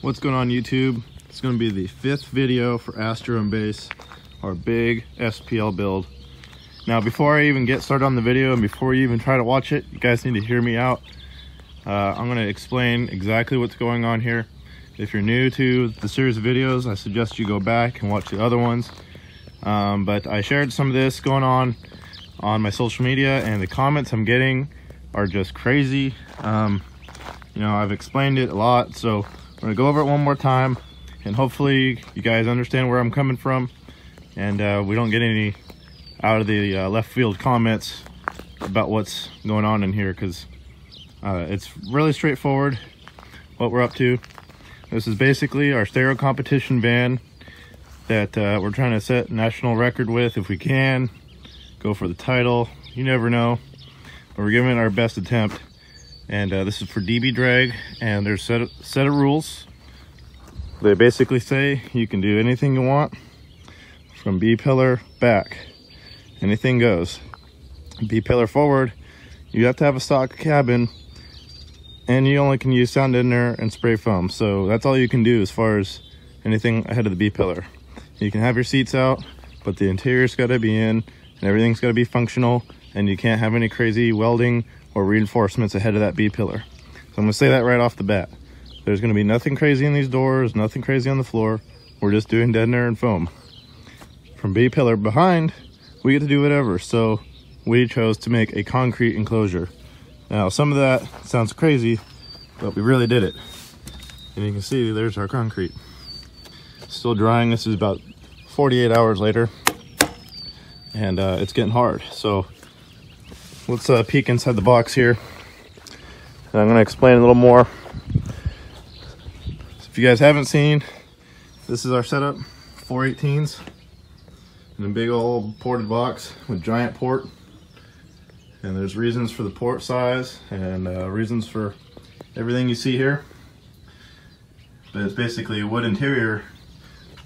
What's going on YouTube? It's going to be the 5th video for Astro and Base, our big SPL build. Now before I even get started on the video and before you even try to watch it, you guys need to hear me out. I'm going to explain exactly what's going on here. If you're new to the series of videos, I suggest you go back and watch the other ones. But I shared some of this going on my social media, and the comments I'm getting are just crazy. You know, I've explained it a lot, so I'm going to go over it one more time, and hopefully you guys understand where I'm coming from, and we don't get any out of the left field comments about what's going on in here, because it's really straightforward what we're up to. This is basically our stereo competition van that we're trying to set national record with if we can. Go for the title, you never know, but we're giving it our best attempt. And this is for DB drag, and there's a set of rules. They basically say you can do anything you want from B pillar back. Anything goes. B pillar forward, you have to have a stock cabin, and you only can use sound deadener and spray foam. So that's all you can do as far as anything ahead of the B pillar. You can have your seats out, but the interior's got to be in, and everything's got to be functional, and you can't have any crazy welding or reinforcements ahead of that B pillar. So I'm going to say that right off the bat. There's going to be nothing crazy in these doors, nothing crazy on the floor. We're just doing deadener and foam. From B pillar behind, we get to do whatever. So we chose to make a concrete enclosure. Now some of that sounds crazy, but we really did it. And you can see there's our concrete. Still drying. This is about 48 hours later, and it's getting hard. So let's peek inside the box here, and I'm going to explain a little more. So if you guys haven't seen, this is our setup. 418s in a big old ported box with giant port, and there's reasons for the port size and reasons for everything you see here. But it's basically a wood interior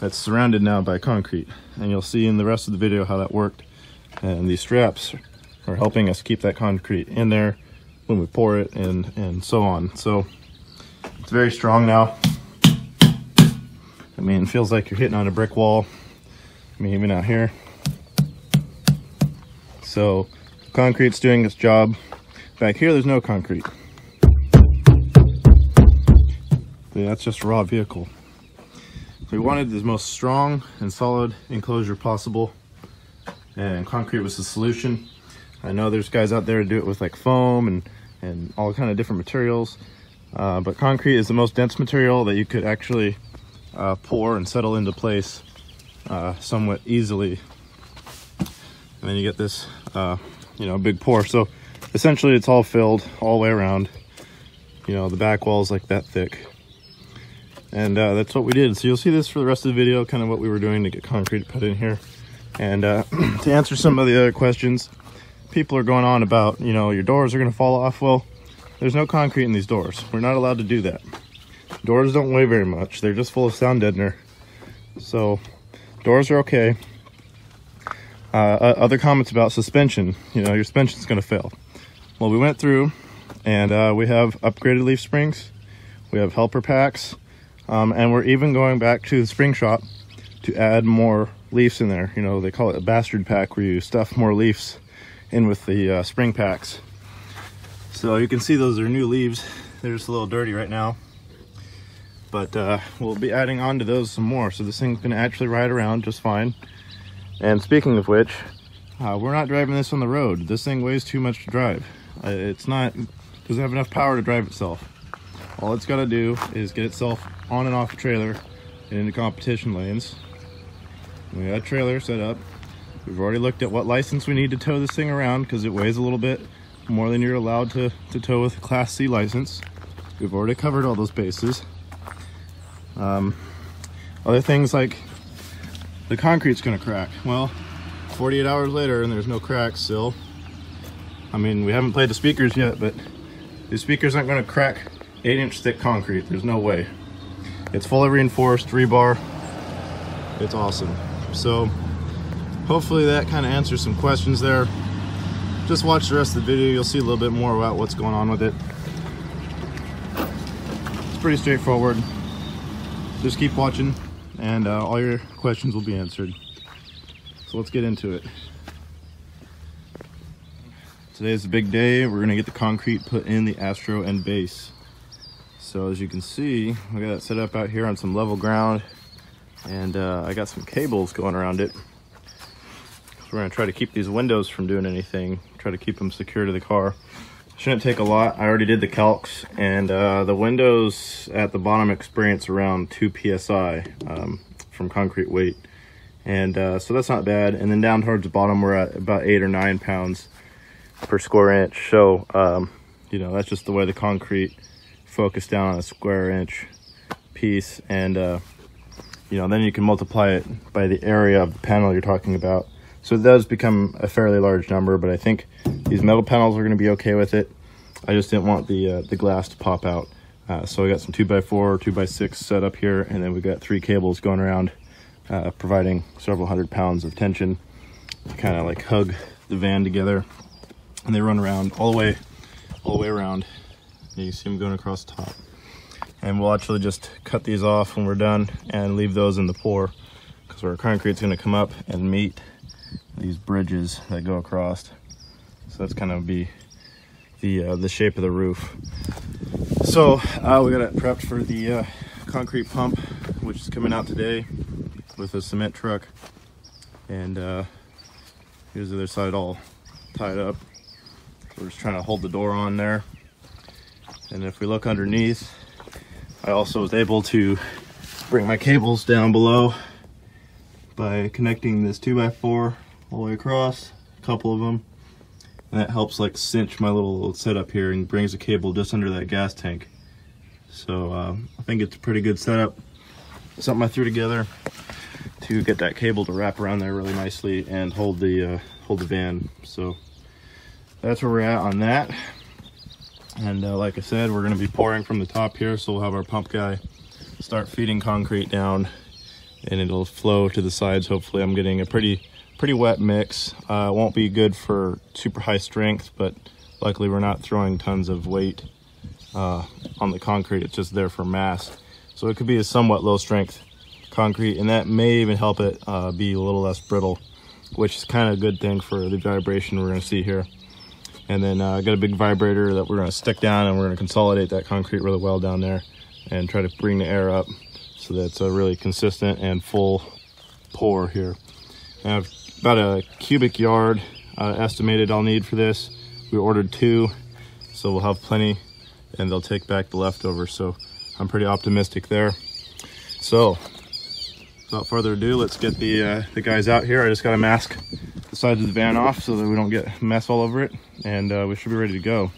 that's surrounded now by concrete, and you'll see in the rest of the video how that worked. And these straps are helping us keep that concrete in there when we pour it, and so on. So it's very strong now. I mean, it feels like you're hitting on a brick wall. I mean, even out here. So concrete's doing its job. Back here, there's no concrete. Yeah, that's just a raw vehicle. We wanted the most strong and solid enclosure possible, and concrete was the solution. I know there's guys out there to do it with like foam and all kind of different materials, but concrete is the most dense material that you could actually pour and settle into place somewhat easily. And then you get this you know, big pour. So essentially it's all filled all the way around. You know, the back wall is like that thick. And that's what we did. So you'll see this for the rest of the video, kind of what we were doing to get concrete put in here. And to answer some of the other questions, people are going on about, you know, your doors are going to fall off. Well, there's no concrete in these doors. We're not allowed to do that. Doors don't weigh very much. They're just full of sound deadener. So doors are okay. Other comments about suspension. You know, your suspension's going to fail. Well, we went through, and we have upgraded leaf springs. We have helper packs. And we're even going back to the spring shop to add more leaves in there. You know, they call it a bastard pack, where you stuff more leaves in with the spring packs. So you can see those are new leaves. They're just a little dirty right now, but we'll be adding on to those some more. So this thing's going to actually ride around just fine. And speaking of which, we're not driving this on the road. This thing weighs too much to drive. Doesn't have enough power to drive itself. All it's got to do is get itself on and off a trailer and into competition lanes. We got a trailer set up. We've already looked at what license we need to tow this thing around, because it weighs a little bit more than you're allowed to tow with a Class C license. We've already covered all those bases. Other things like the concrete's gonna crack. Well, 48 hours later and there's no cracks still. I mean, we haven't played the speakers yet, but the speakers aren't gonna crack 8-inch thick concrete. There's no way. It's fully reinforced rebar. It's awesome. So hopefully that kind of answers some questions there. Just watch the rest of the video. You'll see a little bit more about what's going on with it. It's pretty straightforward. just keep watching, and all your questions will be answered. So let's get into it. Today's a big day. We're gonna get the concrete put in the Astro and base. So as you can see, we got it set up out here on some level ground, and I got some cables going around it. So we're gonna try to keep these windows from doing anything, try to keep them secure to the car. Shouldn't take a lot. I already did the calcs, and the windows at the bottom experience around 2 psi from concrete weight, and so that's not bad. And then down towards the bottom, we're at about 8 or 9 pounds per square inch. So you know, that's just the way the concrete focused down on a square inch piece, and you know, then you can multiply it by the area of the panel you're talking about. So it does become a fairly large number, but I think these metal panels are going to be okay with it. I just didn't want the glass to pop out. So I got some 2x4, 2x6 set up here, and then we've got 3 cables going around, providing several hundred pounds of tension to kind of like hug the van together. And they run around all the way around. And you see them going across the top. And we'll actually just cut these off when we're done and leave those in the pour, because our concrete's going to come up and meet these bridges that go across. So that's kind of be the shape of the roof. So we got it prepped for the concrete pump, which is coming out today with a cement truck. And here's the other side all tied up. We're just trying to hold the door on there. And if we look underneath, I also was able to bring my cables down below by connecting this 2x4 all the way across, a couple of them. And that helps like cinch my little setup here and brings the cable just under that gas tank. So I think it's a pretty good setup. Something I threw together to get that cable to wrap around there really nicely and hold the van. So that's where we're at on that. And like I said, we're going to be pouring from the top here, so we'll have our pump guy start feeding concrete down, and it'll flow to the sides. Hopefully I'm getting a pretty wet mix. It won't be good for super high strength, but luckily we're not throwing tons of weight on the concrete. It's just there for mass, so it could be a somewhat low strength concrete, and that may even help it be a little less brittle, which is kind of a good thing for the vibration we're going to see here. And then I got a big vibrator that we're going to stick down, and we're going to consolidate that concrete really well down there and try to bring the air up so that it's a really consistent and full pour here. I have about a cubic yard estimated I'll need for this. We ordered 2, so we'll have plenty, and they'll take back the leftovers. So I'm pretty optimistic there. So without further ado, let's get the guys out here. I just got to mask the sides of the van off so that we don't get mess all over it, and we should be ready to go.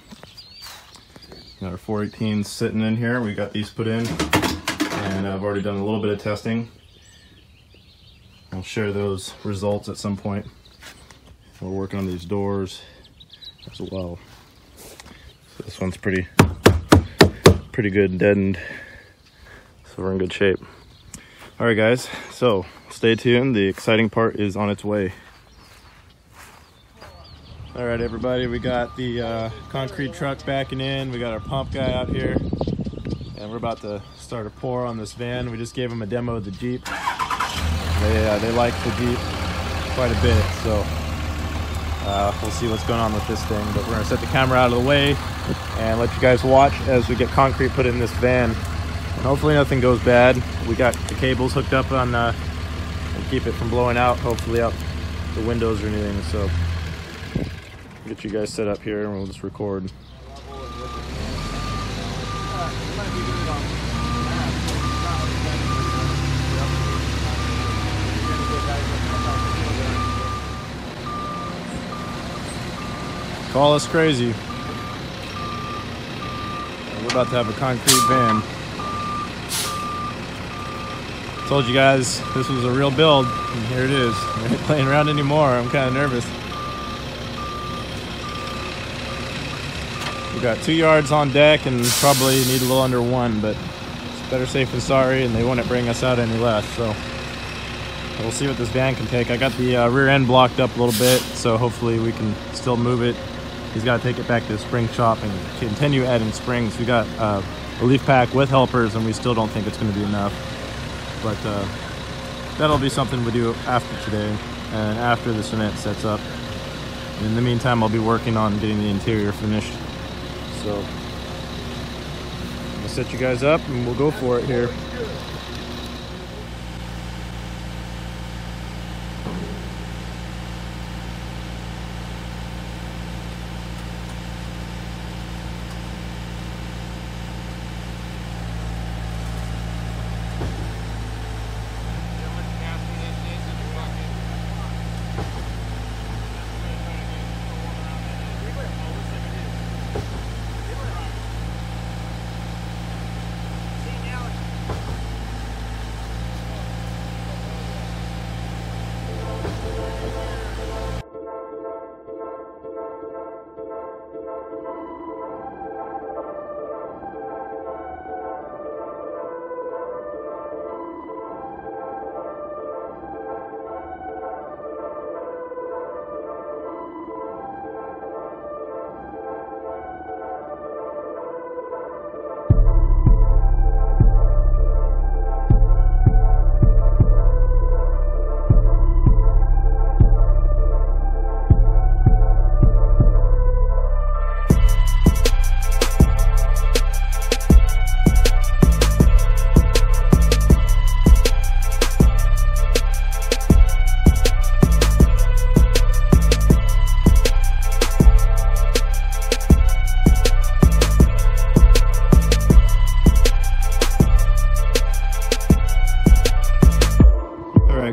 Got our 418s sitting in here. We got these put in, and I've already done a little bit of testing. I'll share those results at some point. We're working on these doors as well. So this one's pretty good deadened, so we're in good shape. All right guys, so stay tuned. The exciting part is on its way. All right everybody, we got the concrete truck backing in. We got our pump guy out here, and we're about to start a pour on this van. We just gave them a demo of the Jeep. They like the Jeep quite a bit, so we'll see what's going on with this thing. But we're gonna set the camera out of the way and let you guys watch as we get concrete put in this van. And hopefully nothing goes bad. We got the cables hooked up on and keep it from blowing out, hopefully out the windows or anything. So get you guys set up here and we'll just record. Call us crazy. We're about to have a concrete van. Told you guys this was a real build, and here it is. I ain't playing around anymore. I'm kind of nervous. We got 2 yards on deck and probably need a little under 1, but it's better safe than sorry, and they wouldn't bring us out any less. So we'll see what this van can take. I got the rear end blocked up a little bit, so hopefully we can still move it. He's got to take it back to the spring shop and continue adding springs. We got a leaf pack with helpers, and we still don't think it's going to be enough. but that'll be something we do after today and after the cement sets up. In the meantime, I'll be working on getting the interior finished. So I'm gonna set you guys up and we'll go for it here.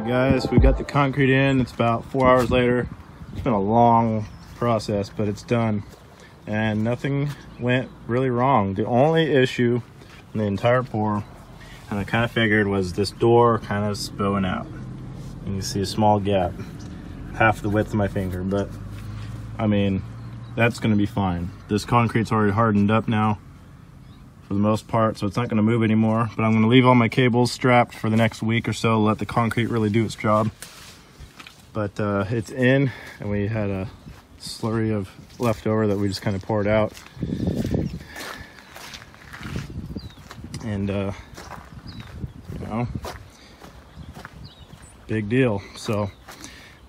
Guys, we got the concrete in. It's about 4 hours later. It's been a long process, but it's done and nothing went really wrong. The only issue in the entire pour, and I kind of figured, was this door kind of spilling out. And you see a small gap, half the width of my finger, but I mean, that's going to be fine. This concrete's already hardened up now for the most part, so it's not going to move anymore. But I'm going to leave all my cables strapped for the next week or so, let the concrete really do its job. But it's in, and we had a slurry of leftover that we just kind of poured out. And you know, big deal. So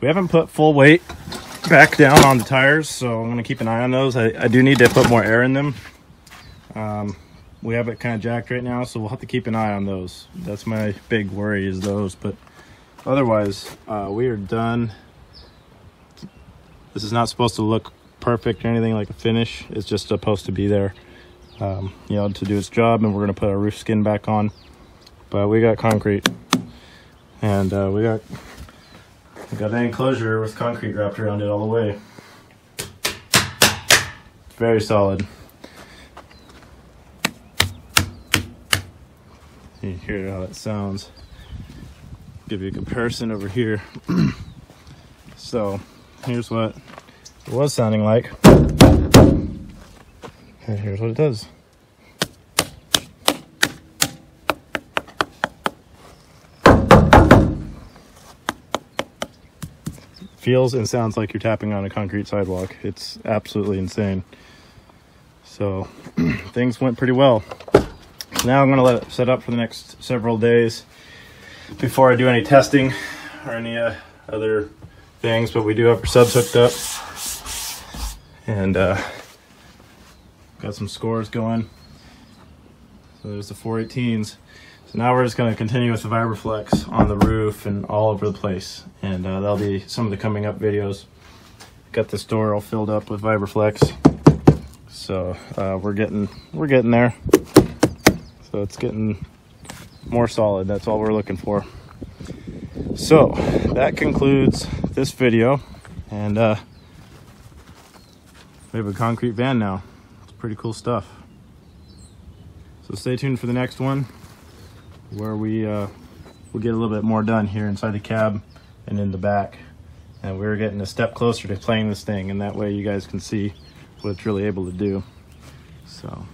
we haven't put full weight back down on the tires, so I'm going to keep an eye on those. I do need to put more air in them. We have it kind of jacked right now, so we'll have to keep an eye on those. That's my big worry, is those. But otherwise, we are done. This is not supposed to look perfect or anything like a finish. It's just supposed to be there, you know, to do its job. And we're going to put our roof skin back on. But we got concrete, and we got an enclosure with concrete wrapped around it all the way. Very solid. You hear how it sounds. Give you a comparison over here. So here's what it was sounding like, and here's what it does. Feels and sounds like you're tapping on a concrete sidewalk. It's absolutely insane. So things went pretty well. Now I'm going to let it set up for the next several days before I do any testing or any other things. But we do have our subs hooked up, and got some scores going. So there's the 418s. So now we're just going to continue with the Vibraflex on the roof and all over the place, and that'll be some of the coming up videos. Got this door all filled up with Vibraflex, so we're getting there. So it's getting more solid. That's all we're looking for. So that concludes this video, and we have a concrete van now. It's pretty cool stuff. So stay tuned for the next one, where we'll get a little bit more done here inside the cab and in the back. And we're getting a step closer to playing this thing, and that way you guys can see what it's really able to do. So